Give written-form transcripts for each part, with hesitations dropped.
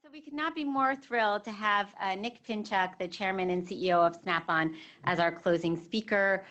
So we could not be more thrilled to have Nick Pinchuk, the chairman and CEO of Snap-on, as our closing speaker.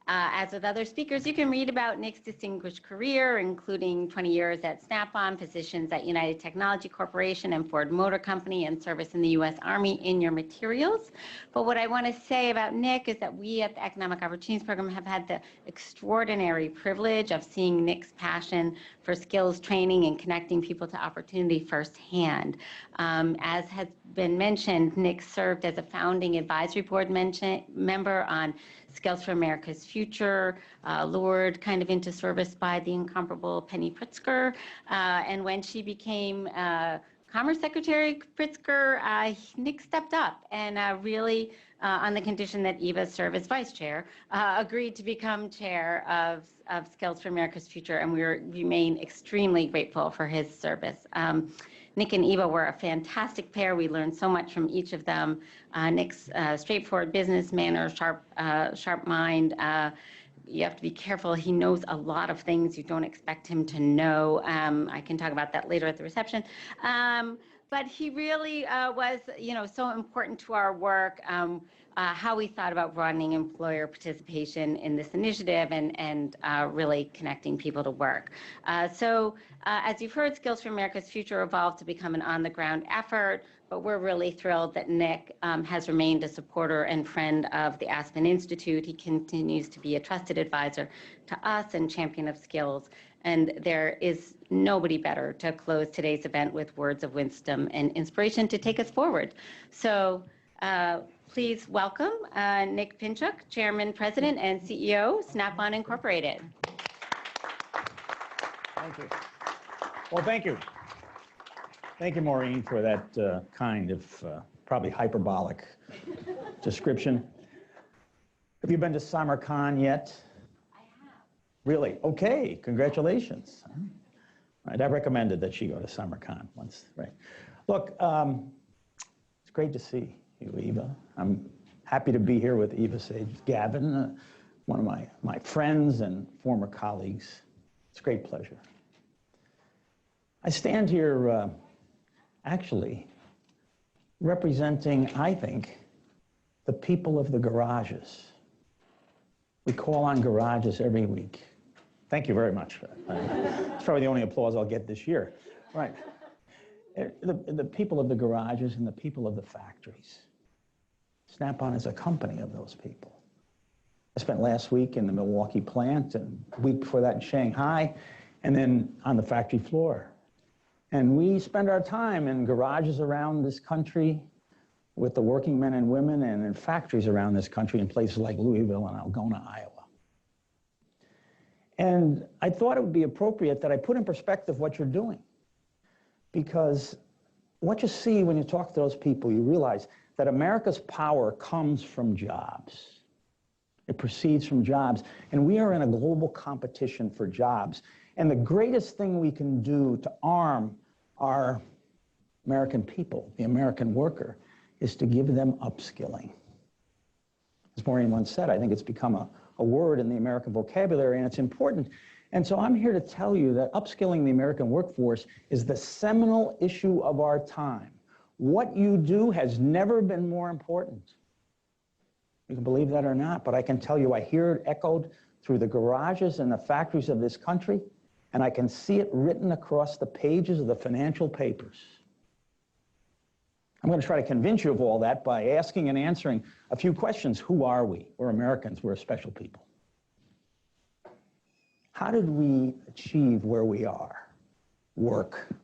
As with other speakers, you can read about Nick's distinguished career, including 20 years at Snap-on, positions at United Technology Corporation and Ford Motor Company, and service in the U.S. Army in your materials. But what I want to say about Nick is that we at the Economic Opportunities Program have had the extraordinary privilege of seeing Nick's passion for skills training and connecting people to opportunity firsthand. As has been mentioned, Nick served as a founding advisory board member on Skills for America's Future, lured kind of into service by the incomparable Penny Pritzker. And when she became Commerce Secretary Pritzker, Nick stepped up and really, on the condition that Eva serve as vice chair, agreed to become chair of Skills for America's Future, and we remain extremely grateful for his service. Nick and Eva were a fantastic pair. We learned so much from each of them. Nick's straightforward business manner, sharp mind. You have to be careful. He knows a lot of things you don't expect him to know. I can talk about that later at the reception. But he really was, so important to our work, how we thought about broadening employer participation in this initiative and really connecting people to work. So as you've heard, Skills for America's Future evolved to become an on-the-ground effort, but we're really thrilled that Nick has remained a supporter and friend of the Aspen Institute. He continues to be a trusted advisor to us and champion of skills. And there is nobody better to close today's event with words of wisdom and inspiration to take us forward. So please welcome Nick Pinchuk, Chairman, President, and CEO, Snap-on Incorporated. Thank you. Well, thank you. Thank you, Maureen, for that kind of probably hyperbolic description. Have you been to SummerCon yet? Really? Okay, congratulations. Right, I recommended that she go to SummerCon once, right? Look, it's great to see you, Eva. I'm happy to be here with Eva Sage Gavin, one of my friends and former colleagues. It's a great pleasure. I stand here actually representing, I think, the people of the garages. We call on garages every week. Thank you very much. It's probably the only applause I'll get this year. Right. The people of the garages and the people of the factories. Snap-on is a company of those people. I spent last week in the Milwaukee plant and the week before that in Shanghai and then on the factory floor. And we spend our time in garages around this country with the working men and women and in factories around this country in places like Louisville and Algona, Iowa. And I thought it would be appropriate that I put in perspective what you're doing. Because what you see when you talk to those people, you realize that America's power comes from jobs. It proceeds from jobs. And we are in a global competition for jobs. And the greatest thing we can do to arm our American people, the American worker, is to give them upskilling. As Maureen once said, I think it's become a word in the American vocabulary, and it's important. And so I'm here to tell you that upskilling the American workforce is the seminal issue of our time. What you do has never been more important. You can believe that or not, but I can tell you I hear it echoed through the garages and the factories of this country, and I can see it written across the pages of the financial papers. I'm going to try to convince you of all that by asking and answering a few questions. Who are we? We're Americans. We're a special people. How did we achieve where we are? Work.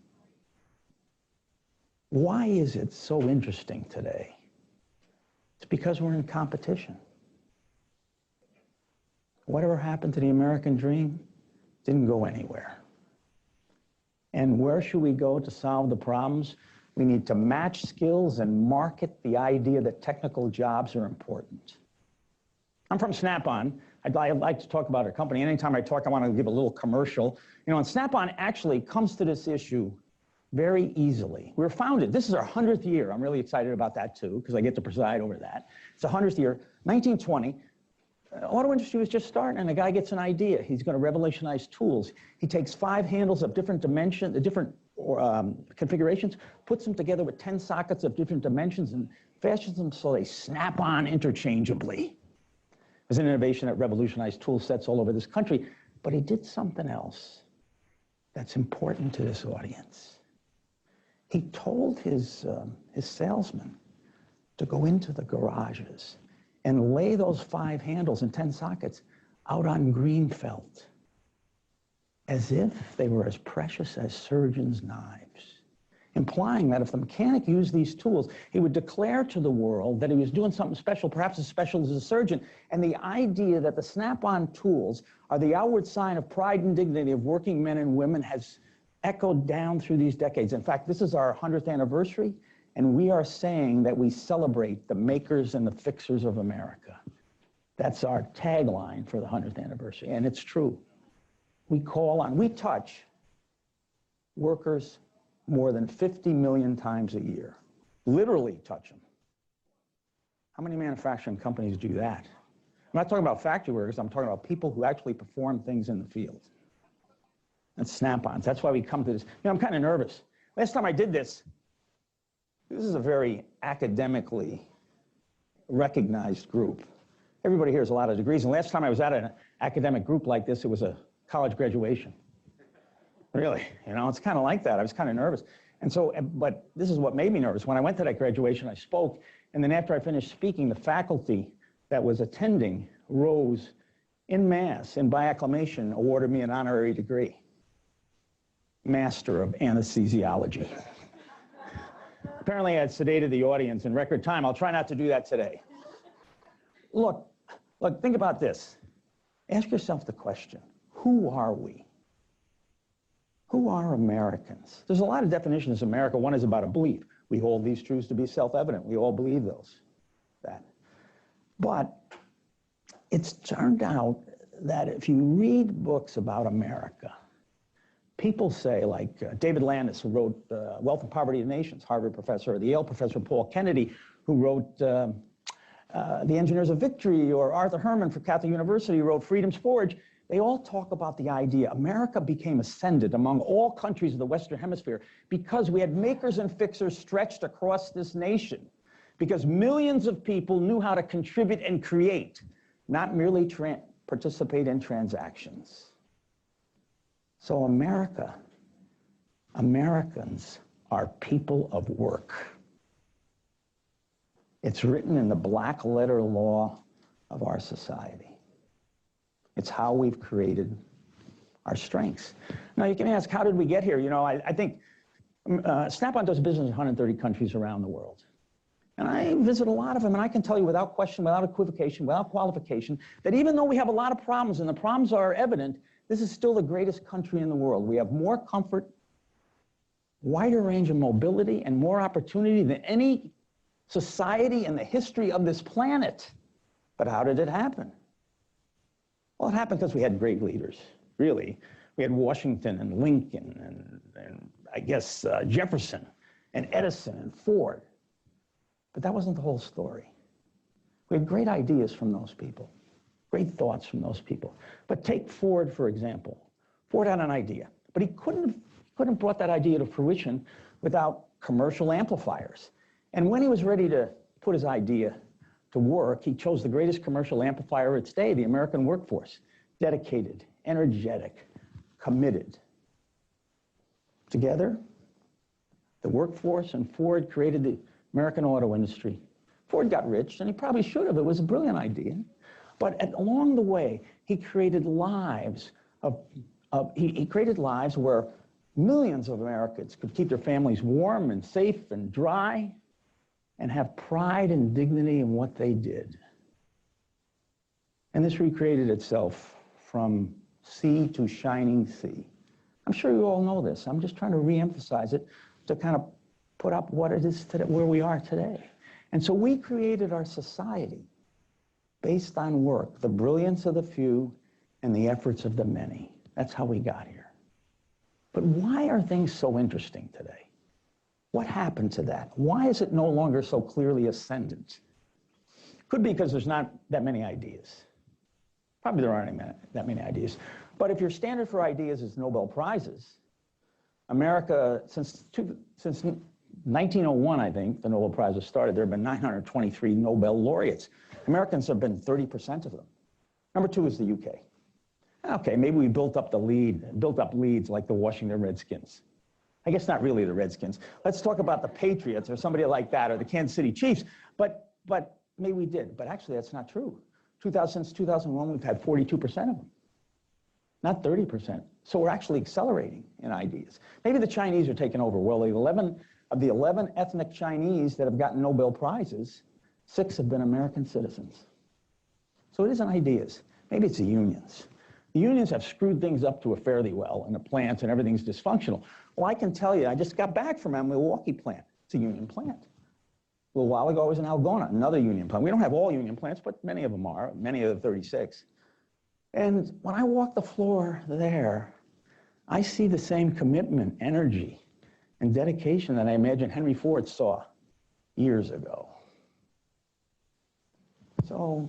Why is it so interesting today? It's because we're in competition. Whatever happened to the American dream didn't go anywhere. And where should we go to solve the problems? We need to match skills and market the idea that technical jobs are important. I'm from Snap-on. I'd like to talk about our company. Anytime I talk, I want to give a little commercial. And Snap-on actually comes to this issue very easily. We were founded, this is our 100th year. I'm really excited about that too, because I get to preside over that. It's the 100th year, 1920. Auto industry was just starting, and a guy gets an idea. He's going to revolutionize tools. He takes 5 handles of different dimensions, different configurations, puts them together with 10 sockets of different dimensions and fashions them so they snap on interchangeably. It was an innovation that revolutionized tool sets all over this country, but he did something else that's important to this audience. He told his salesman to go into the garages and lay those 5 handles and 10 sockets out on green felt, as if they were as precious as surgeons' knives, implying that if the mechanic used these tools, he would declare to the world that he was doing something special, perhaps as special as a surgeon. And the idea that the snap-on tools are the outward sign of pride and dignity of working men and women has echoed down through these decades. In fact, this is our 100th anniversary, and we are saying that we celebrate the makers and the fixers of America. That's our tagline for the 100th anniversary, and it's true. We touch workers more than 50 million times a year. Literally touch them. How many manufacturing companies do that? I'm not talking about factory workers, I'm talking about people who actually perform things in the field. That's snap-ons. That's why we come to this. I'm kind of nervous. Last time I did this is a very academically recognized group. Everybody here has a lot of degrees, and last time I was at an academic group like this, it was a college graduation. Really, it's kind of like that. I was kind of nervous. And so, but this is what made me nervous. When I went to that graduation, I spoke, and then after I finished speaking, the faculty that was attending rose en masse and by acclamation awarded me an honorary degree. Master of Anesthesiology. Apparently I had sedated the audience in record time. I'll try not to do that today. Look, think about this. Ask yourself the question, who are we? Who are Americans? There's a lot of definitions of America. One is about a belief. We hold these truths to be self-evident. We all believe that. But it's turned out that if you read books about America, people say, like David Landis, who wrote Wealth and Poverty of Nations, Harvard professor, or the Yale professor Paul Kennedy, who wrote The Engineers of Victory, or Arthur Herman from Catholic University, who wrote Freedom's Forge. They all talk about the idea America became ascendant among all countries of the Western Hemisphere because we had makers and fixers stretched across this nation, because millions of people knew how to contribute and create, not merely participate in transactions. So Americans are people of work. It's written in the black letter law of our society. It's how we've created our strengths. Now you can ask, how did we get here? I think Snap-on does business in 130 countries around the world. And I visit a lot of them, and I can tell you without question, without equivocation, without qualification, that even though we have a lot of problems, and the problems are evident, this is still the greatest country in the world. We have more comfort, wider range of mobility, and more opportunity than any society in the history of this planet. But how did it happen? Well, it happened because we had great leaders, really. We had Washington and Lincoln and I guess Jefferson and Edison and Ford. But that wasn't the whole story. We had great ideas from those people, great thoughts from those people. But take Ford, for example. Ford had an idea, but he couldn't have brought that idea to fruition without commercial amplifiers. And when he was ready to put his idea to work, he chose the greatest commercial amplifier of its day, the American workforce. Dedicated, energetic, committed. Together, the workforce and Ford created the American auto industry. Ford got rich, and he probably should have. It was a brilliant idea. But along the way, he created lives he created lives where millions of Americans could keep their families warm and safe and dry, and have pride and dignity in what they did. And this recreated itself from sea to shining sea. I'm sure you all know this. I'm just trying to re-emphasize it to kind of put up what it is today, where we are today. And so we created our society based on work, the brilliance of the few and the efforts of the many. That's how we got here. But why are things so interesting today? What happened to that? Why is it no longer so clearly ascendant? Could be because there's not that many ideas. Probably there aren't that many ideas. But if your standard for ideas is Nobel Prizes, America, since 1901, I think, the Nobel Prize was started, there have been 923 Nobel laureates. Americans have been 30% of them. Number 2 is the UK. Okay, maybe we built up leads like the Washington Redskins. I guess not really the Redskins. Let's talk about the Patriots or somebody like that, or the Kansas City Chiefs. But maybe we did. But actually, that's not true. Since 2001, we've had 42% of them, not 30%. So we're actually accelerating in ideas. Maybe the Chinese are taking over. Well, of the 11 ethnic Chinese that have gotten Nobel Prizes, 6 have been American citizens. So it isn't ideas. Maybe it's the unions. The unions have screwed things up to a fairly well in the plants, and everything's dysfunctional. Well, I can tell you, I just got back from a Milwaukee plant. It's a union plant. A little while ago, I was in Algona, another union plant. We don't have all union plants, but many of them are, many of the 36. And when I walk the floor there, I see the same commitment, energy, and dedication that I imagine Henry Ford saw years ago. So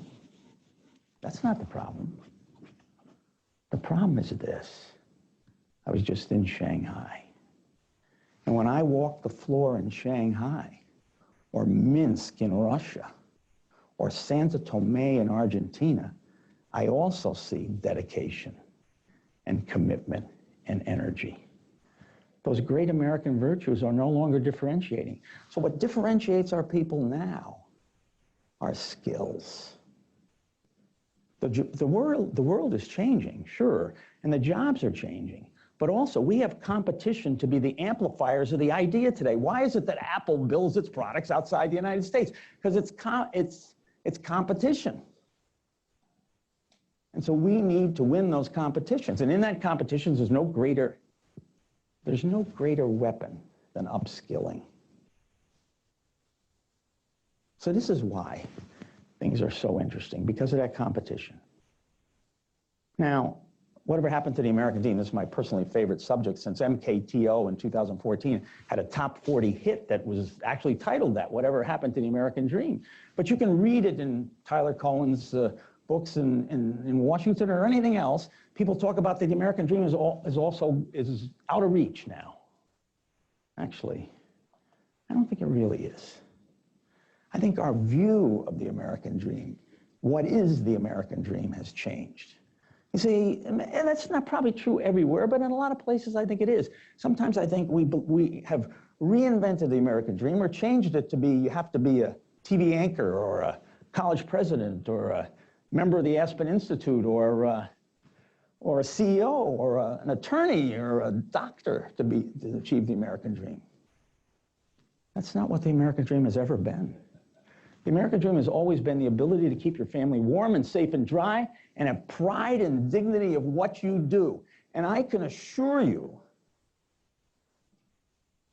that's not the problem. The problem is this. I was just in Shanghai. And when I walk the floor in Shanghai, or Minsk in Russia, or Santo Tome in Argentina, I also see dedication and commitment and energy. Those great American virtues are no longer differentiating. So what differentiates our people now are skills. The world is changing, sure, and the jobs are changing. But also, we have competition to be the amplifiers of the idea today. Why is it that Apple builds its products outside the United States? Because it's competition. And so we need to win those competitions. And in that competition, there's no greater weapon than upskilling. So this is why things are so interesting, because of that competition. Now, whatever happened to the American dream? This is my personally favorite subject since MKTO in 2014 had a top 40 hit that was actually titled that, Whatever Happened to the American Dream. But you can read it in Tyler Cohen's books in Washington or anything else. People talk about that the American dream is out of reach now. Actually, I don't think it really is. I think our view of the American dream, what is the American dream, has changed. You see, and that's not probably true everywhere, but in a lot of places I think it is. Sometimes I think we have reinvented the American dream or changed it to be, you have to be a TV anchor or a college president or a member of the Aspen Institute or a CEO or an attorney or a doctor to achieve the American dream. That's not what the American dream has ever been. The American dream has always been the ability to keep your family warm and safe and dry and have pride and dignity of what you do. And I can assure you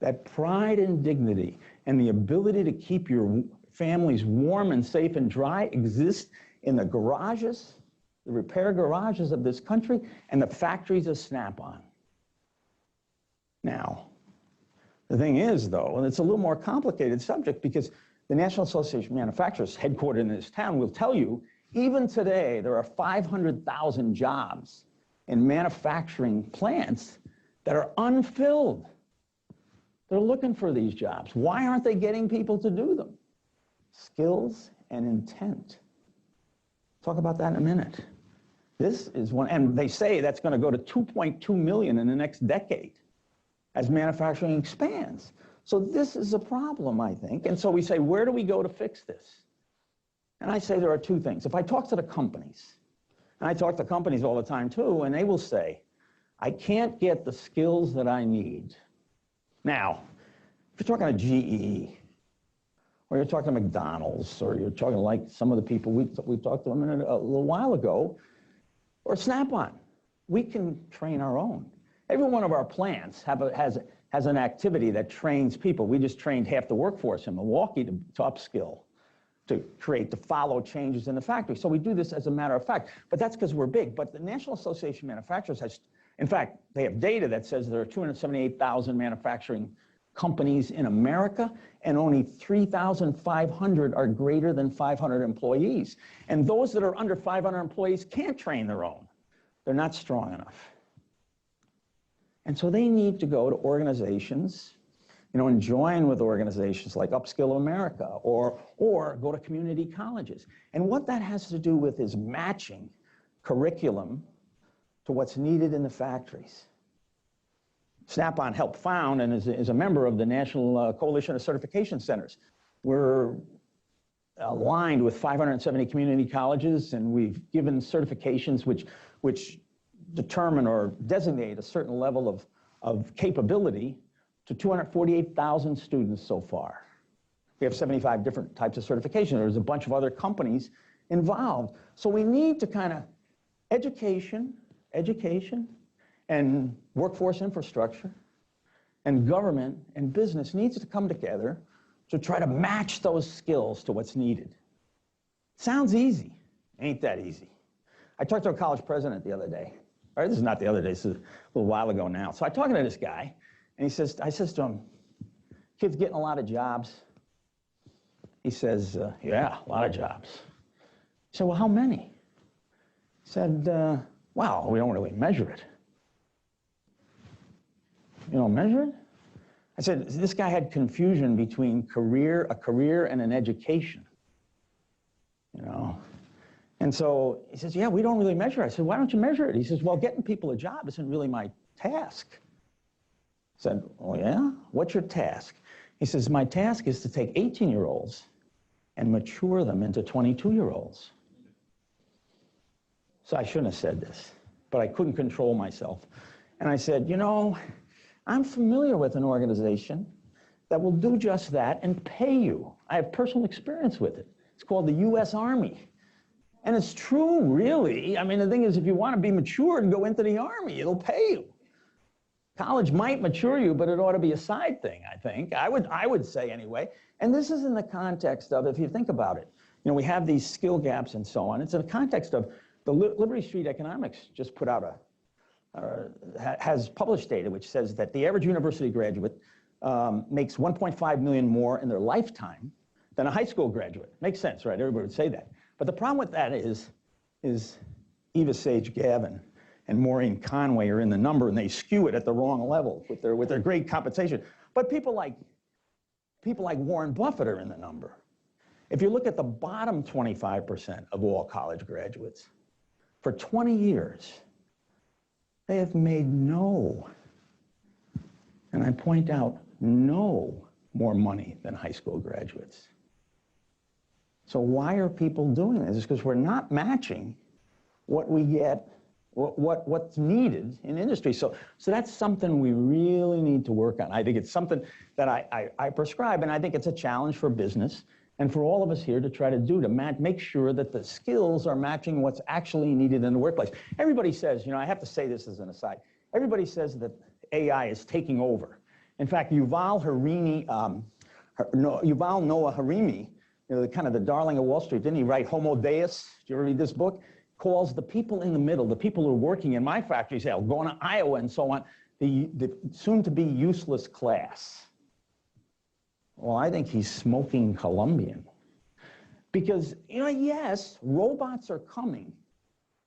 that pride and dignity and the ability to keep your families warm and safe and dry exist in the garages, the repair garages of this country, and the factories of Snap-on. Now, the thing is, though, and it's a little more complicated subject because the National Association of Manufacturers, headquartered in this town, will tell you, even today, there are 500,000 jobs in manufacturing plants that are unfilled. They're looking for these jobs. Why aren't they getting people to do them? Skills and intent. Talk about that in a minute. This is one, and they say that's going to go to 2.2 million in the next decade as manufacturing expands. So this is a problem, I think. And so we say, where do we go to fix this? And I say there are two things. If I talk to the companies, and I talk to companies all the time too, and they will say, I can't get the skills that I need. Now, if you're talking to GE, or you're talking to McDonald's, or you're talking like some of the people we talked to them a little while ago, or Snap-on, we can train our own. Every one of our plants has an activity that trains people. We just trained half the workforce in Milwaukee to upskill, to follow changes in the factory. So we do this as a matter of fact, but that's because we're big. But the National Association of Manufacturers has, in fact, they have data that says there are 278,000 manufacturing companies in America, and only 3,500 are greater than 500 employees. And those that are under 500 employees can't train their own. They're not strong enough. And so they need to go to organizations, and join with organizations like UpSkill America or go to community colleges. And what that has to do with is matching curriculum to what's needed in the factories. Snap-on helped found and is a member of the National Coalition of Certification Centers. We're aligned with 570 community colleges, and we've given certifications which determine or designate a certain level of capability to 248,000 students so far. We have 75 different types of certification. There's a bunch of other companies involved. So we need to kind of education, and workforce infrastructure, and government and business needs to come together to try to match those skills to what's needed. Sounds easy. Ain't that easy. I talked to a college president the other day. Or this is not the other day, this is a little while ago now. So I'm talking to this guy, and I says to him, kids getting a lot of jobs? He says, yeah, a lot of jobs. I said, well, how many? He said, well, we don't really measure it. You don't measure it? I said, this guy had confusion between a career and an education, And so he says, yeah, we don't really measure it. I said, why don't you measure it? He says, well, getting people a job isn't really my task. I said, oh yeah? What's your task? He says, my task is to take 18-year-olds and mature them into 22-year-olds. So I shouldn't have said this, but I couldn't control myself. And I said, I'm familiar with an organization that will do just that and pay you. I have personal experience with it. It's called the U.S. Army. And it's true, really. I mean, the thing is, if you want to be mature and go into the Army, it'll pay you. College might mature you, but it ought to be a side thing, I think. I would say anyway. And this is in the context of, if you think about it, we have these skill gaps and so on. It's in the context of the Liberty Street Economics just put out has published data which says that the average university graduate makes 1.5 million more in their lifetime than a high school graduate. Makes sense, right? Everybody would say that. But the problem with that is Eva Sage Gavin and Maureen Conway are in the number, and they skew it at the wrong level with their great compensation. But people like Warren Buffett are in the number. If you look at the bottom 25% of all college graduates, for 20 years, they have made no, and I point out, no more money than high school graduates. So why are people doing this? It's because we're not matching what we get, what's needed in industry. So that's something we really need to work on. I think it's something that I prescribe, and I think it's a challenge for business and for all of us here to try to do, to make sure that the skills are matching what's actually needed in the workplace. Everybody says, I have to say this as an aside, everybody says that AI is taking over. In fact, Yuval Noah Harari, the darling of Wall Street, didn't he write Homo Deus? Did you ever read this book? Calls the people in the middle, the people who are working in my factories, going to Iowa and so on, the soon-to-be useless class. Well, I think he's smoking Colombian. Because, yes, robots are coming,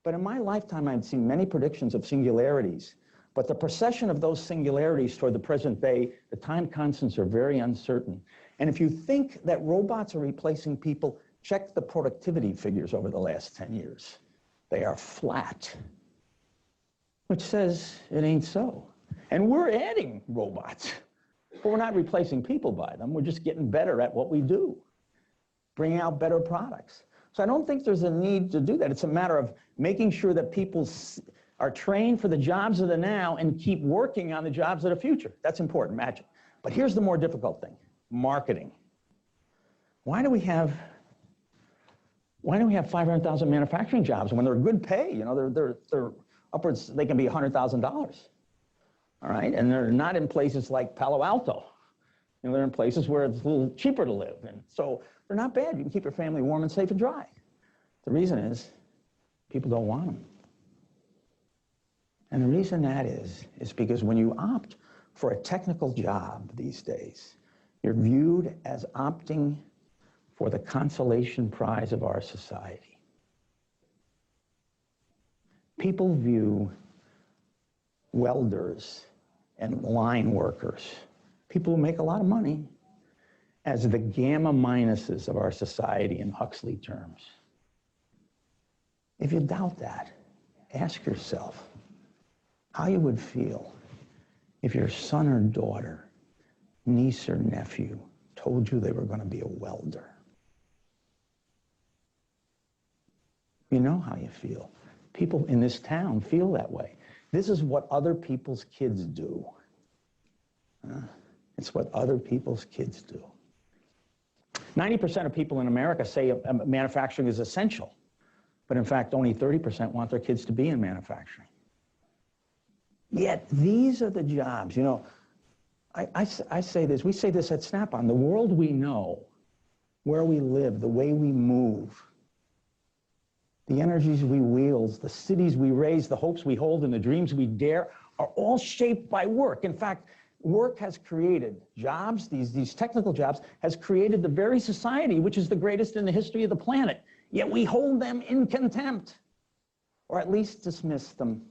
but in my lifetime, I've seen many predictions of singularities. But the procession of those singularities toward the present day, the time constants are very uncertain. And if you think that robots are replacing people, check the productivity figures over the last 10 years. They are flat, which says it ain't so. And we're adding robots, but we're not replacing people by them. We're just getting better at what we do, bringing out better products. So I don't think there's a need to do that. It's a matter of making sure that people are trained for the jobs of the now and keep working on the jobs of the future. That's important, matching. But here's the more difficult thing, marketing. Why do we have 500,000 manufacturing jobs when they're good pay? They're upwards, they can be $100,000. All right, and they're not in places like Palo Alto. They're in places where it's a little cheaper to live. And so they're not bad. You can keep your family warm and safe and dry. The reason is people don't want them. And the reason that is because when you opt for a technical job these days, you're viewed as opting for the consolation prize of our society. People view welders and line workers, people who make a lot of money, as the gamma minuses of our society in Huxley terms. If you doubt that, ask yourself how you would feel if your son or daughter, niece or nephew told you they were going to be a welder. You know how you feel. People in this town feel that way. This is what other people's kids do. It's what other people's kids do. 90% of people in America say manufacturing is essential, but in fact, only 30% want their kids to be in manufacturing. Yet these are the jobs. You know, I say this, we say this at Snap-on, the world we know, where we live, the way we move, the energies we wield, the cities we raise, the hopes we hold, and the dreams we dare are all shaped by work. In fact, work has created jobs, these technical jobs, has created the very society which is the greatest in the history of the planet. Yet we hold them in contempt, or at least dismiss them.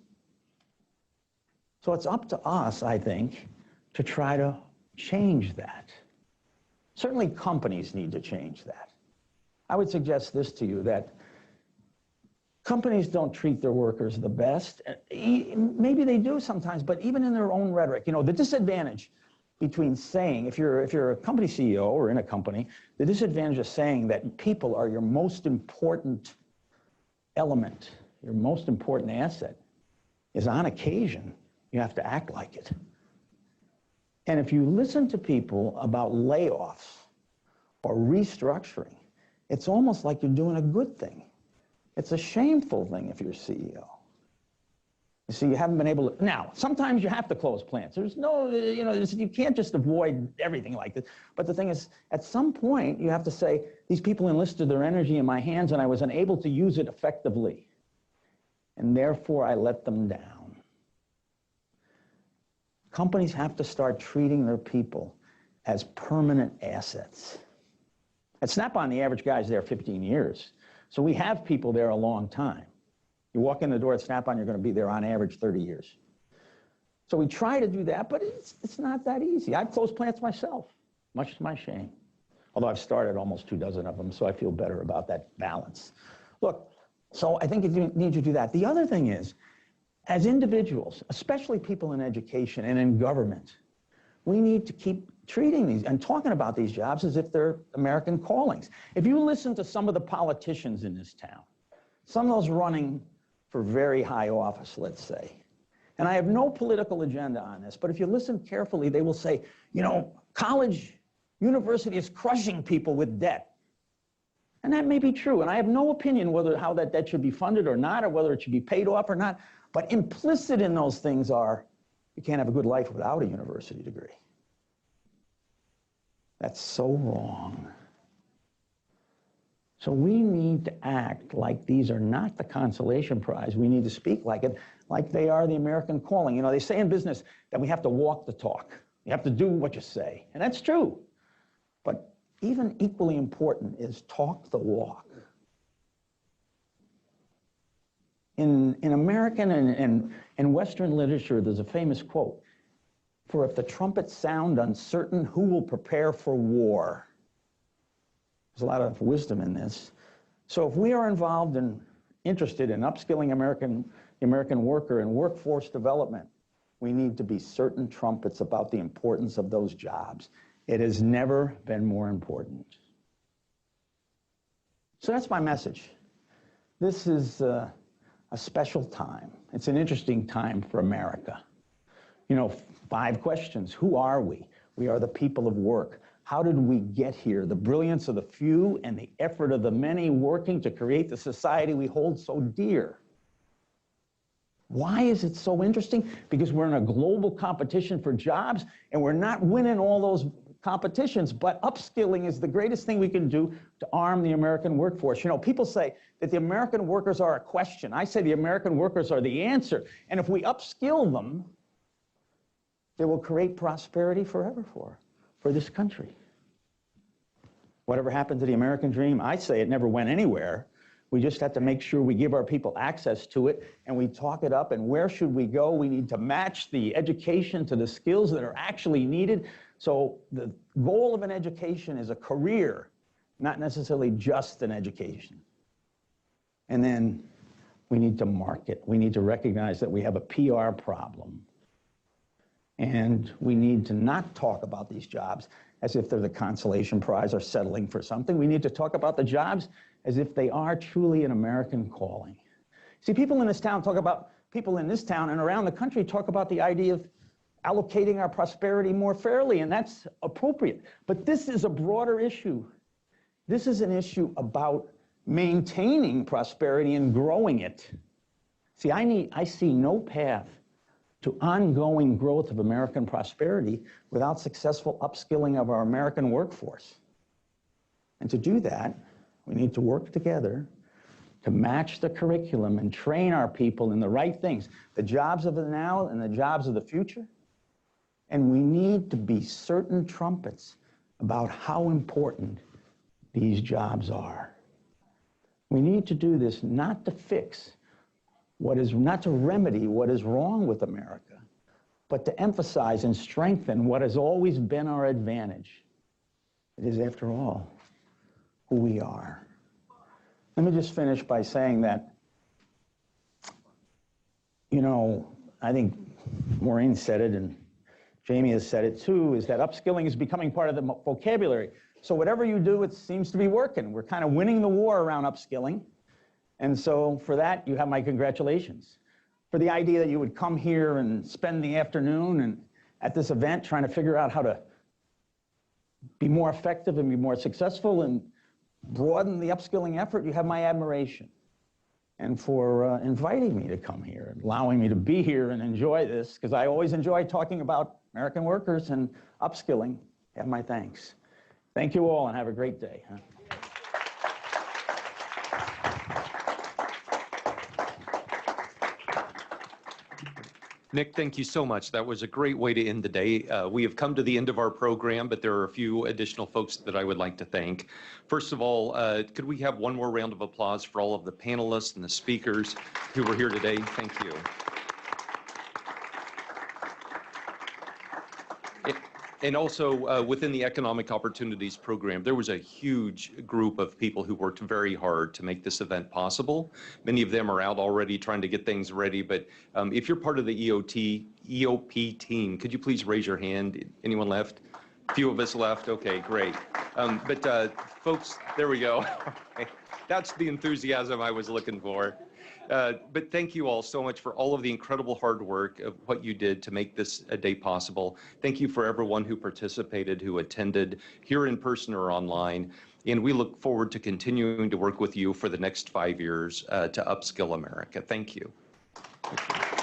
So it's up to us, I think, to try to change that. Certainly companies need to change that. I would suggest this to you, that companies don't treat their workers the best. Maybe they do sometimes, but even in their own rhetoric, you know, the disadvantage between saying, if you're a company CEO or in a company, the disadvantage of saying that people are your most important element, your most important asset, is on occasion, you have to act like it. And if you listen to people about layoffs or restructuring, it's almost like you're doing a good thing. It's a shameful thing if you're CEO. You see, you haven't been able to, now, sometimes you have to close plants. There's no, you know, you can't just avoid everything like this. But the thing is, at some point, you have to say, these people enlisted their energy in my hands and I was unable to use it effectively. And therefore, I let them down. Companies have to start treating their people as permanent assets. At Snap-on, the average guy's there 15 years. So we have people there a long time. You walk in the door at Snap-on, you're going to be there on average 30 years. So we try to do that, but it's not that easy. I've closed plants myself, much to my shame. Although I've started almost 24 of them, so I feel better about that balance. Look, so I think you need to do that. The other thing is, as individuals, especially people in education and in government, we need to keep treating these and talking about these jobs as if they're American callings. If you listen to some of the politicians in this town, some of those running for very high office, let's say, and I have no political agenda on this, but if you listen carefully, they will say, you know, college, university is crushing people with debt. And that may be true, and I have no opinion how that debt should be funded or not, or whether it should be paid off or not, but implicit in those things are, you can't have a good life without a university degree. That's so wrong. So we need to act like these are not the consolation prize. We need to speak like it, like they are the American calling. You know, they say in business that we have to walk the talk. You have to do what you say, and that's true. But even equally important is talk the walk. In American and Western literature, there's a famous quote, "For if the trumpets sound uncertain, who will prepare for war?" There's a lot of wisdom in this. So if we are involved and interested in upskilling the American worker and workforce development, we need to be certain trumpets about the importance of those jobs. It has never been more important. So that's my message. This is a special time. It's an interesting time for America. You know, 5 questions. Who are we? We are the people of work. How did we get here? The brilliance of the few and the effort of the many working to create the society we hold so dear. Why is it so interesting? Because we're in a global competition for jobs and we're not winning all those competitions, but upskilling is the greatest thing we can do to arm the American workforce. You know, people say that the American workers are a question. I say the American workers are the answer. And if we upskill them, they will create prosperity forever for this country. Whatever happened to the American dream? I say it never went anywhere, We just have to make sure we give our people access to it and we talk it up. And where should we go? We need to match the education to the skills that are actually needed. So the goal of an education is a career, not necessarily just an education. And then we need to market. We need to recognize that we have a PR problem. And we need to not talk about these jobs as if they're the consolation prize or settling for something. We need to talk about the jobs as if they are truly an American calling. See, people in this town talk about, people in this town and around the country talk about the idea of allocating our prosperity more fairly, and that's appropriate. But this is a broader issue. This is an issue about maintaining prosperity and growing it. See, I see no path to ongoing growth of American prosperity without successful upskilling of our American workforce. And to do that, we need to work together to match the curriculum and train our people in the right things, the jobs of the now and the jobs of the future. And we need to be certain trumpets about how important these jobs are. We need to do this not to fix not to remedy what is wrong with America, but to emphasize and strengthen what has always been our advantage. It is, after all, who we are. Let me just finish by saying that, you know, I think Maureen said it and Jaime has said it too, is that upskilling is becoming part of the vocabulary. So whatever you do, it seems to be working. We're kind of winning the war around upskilling. And so for that, you have my congratulations. For the idea that you would come here and spend the afternoon and at this event trying to figure out how to be more effective and be more successful and broaden the upskilling effort, you have my admiration. And for inviting me to come here and allowing me to be here and enjoy this, because I always enjoy talking about American workers and upskilling, have my thanks. Thank you all and have a great day. Nick, thank you so much. That was a great way to end the day. We have come to the end of our program, but there are a few additional folks that I would like to thank. First of all, could we have one more round of applause for all of the panelists and the speakers who were here today? Thank you. And also within the Economic Opportunities Program, there was a huge group of people who worked very hard to make this event possible. Many of them are out already trying to get things ready, but if you're part of the EOP team, could you please raise your hand? Anyone left? A few of us left? Okay, great. Folks, there we go. That's the enthusiasm I was looking for. But thank you all so much for all of the incredible hard work of what you did to make this a day possible. Thank you for everyone who participated, who attended here in person or online. And we look forward to continuing to work with you for the next 5 years to upskill America. Thank you. Thank you.